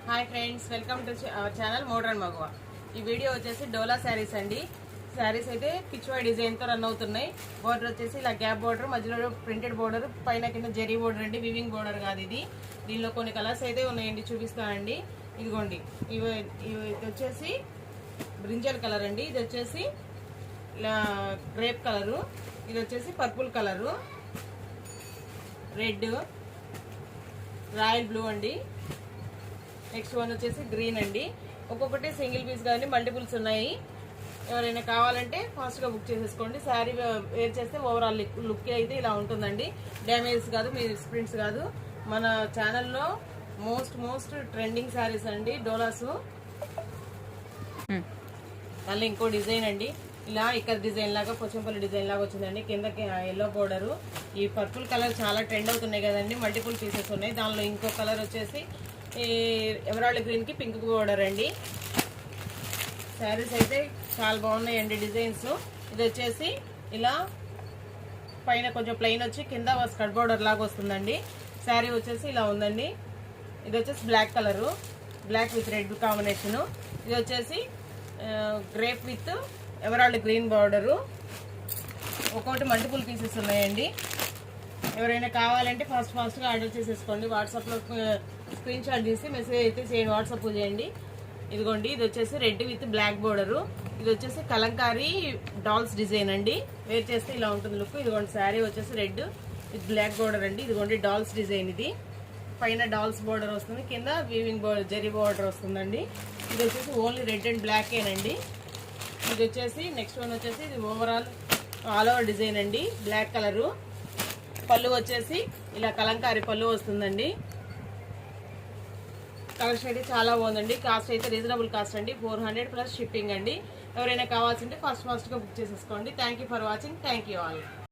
Hi friends, welcome to our channel Modern Maguva. ఈ video వచ్చేసి డోలా శారీస్ అండి. శారీస్ అయితే పిచ్వాయ్ డిజైన్తో రన్ అవుతున్నాయి. బోర్డర్ వచ్చేసి ఇలా గ్యాప్ బోర్డర్, మధ్యలో ప్రింటెడ్ బోర్డర్, పైన కింద జరీ బోర్డర్ అండి. వివింగ్ బోర్డర్ కాదు ఇది. దీనిలో కొన్ని కలర్స్ అయితే ఉన్నాయండి, చూపిస్తానండి. ఇదిగోండి, ఇవి వచ్చేసి బ్రింజల్ కలర్ అండి. ఇది వచ్చేసి గ్రేప్ కలరు, ఇది వచ్చేసి purple colour, red, royal blue అండి. నెక్స్ట్ వన్ వచ్చేసి గ్రీన్ అండి. ఒక్కొక్కటి సింగిల్ పీస్ కానీ మల్టిపుల్స్ ఉన్నాయి. ఎవరైనా కావాలంటే ఫాస్ట్గా బుక్ చేసేసుకోండి. శారీ వేర్ చేస్తే ఓవరాల్ లుక్ అయితే ఇలా ఉంటుందండి. డ్యామేజ్ కాదు, మీ ప్రింట్స్ కాదు. మన ఛానల్లో మోస్ట్ ట్రెండింగ్ శారీస్ అండి డోలాసు. మళ్ళీ ఇంకో డిజైన్ అండి, ఇలా ఇక్కడ డిజైన్ లాగా పోచంపల్లి డిజైన్ లాగా వచ్చిందండి. కిందకి ఎల్లో బోర్డరు. ఈ పర్పుల్ కలర్ చాలా ట్రెండ్ అవుతున్నాయి కదండి, మల్టిపుల్ పీసెస్ ఉన్నాయి. దానిలో ఇంకో కలర్ వచ్చేసి ఎమరాల్డ్ గ్రీన్ కి పింక్ బోర్డర్ అండి. శారీస్ అయితే చాలా బాగున్నాయండి డిజైన్స్. ఇది వచ్చేసి ఇలా పైన కొంచెం ప్లెయిన్ వచ్చి కింద స్కర్ట్ బోర్డర్ లాగా వస్తుందండి. శారీ వచ్చేసి ఇలా ఉందండి. ఇది వచ్చేసి black colour, black with red combination. ఇది వచ్చేసి grape with emerald green border. ఒక్కొక్కటి మల్టిపుల్ పీసెస్ ఉన్నాయండి. ఎవరైనా కావాలంటే ఫాస్ట్గా ఆర్డర్ చేసేసుకోండి. వాట్సాప్లో స్క్రీన్ షాట్ తీసి మెసేజ్ అయితే చేయండి, వాట్సాప్ చేయండి. ఇదిగోండి, ఇది వచ్చేసి రెడ్ విత్ బ్లాక్ బోర్డరు. ఇది వచ్చేసి కలంకారీ డాల్స్ డిజైన్ అండి. వేర్ చేస్తే ఇలా ఉంటుంది లుక్. ఇదిగోండి, శారీ వచ్చేసి రెడ్ విత్ బ్లాక్ బోర్డర్ అండి. ఇదిగోండి డాల్స్ డిజైన్. ఇది పైన డాల్స్ బోర్డర్ వస్తుంది, కింద వీవింగ్ బోర్డర్ జరీ బోర్డర్ వస్తుందండి. ఇది వచ్చేసి ఓన్లీ రెడ్ అండ్ బ్లాక్ ఏనండి. ఇది వచ్చేసి నెక్స్ట్ వన్ వచ్చేసి ఇది ఓవరాల్ ఆల్ ఓవర్ డిజైన్ అండి, బ్లాక్ కలరు. పళ్ళు వచ్చేసి ఇలా కలంకారీ పళ్ళు వస్తుందండి. కలెక్షన్ అయితే చాలా బాగుందండి. కాస్ట్ అయితే రీజనబుల్ కాస్ట్ అండి, 400 ప్లస్ షిప్పింగ్ అండి. ఎవరైనా కావాల్సింటే ఫాస్ట్గా బుక్ చేసేసుకోండి. Thank you for watching. Thank you all.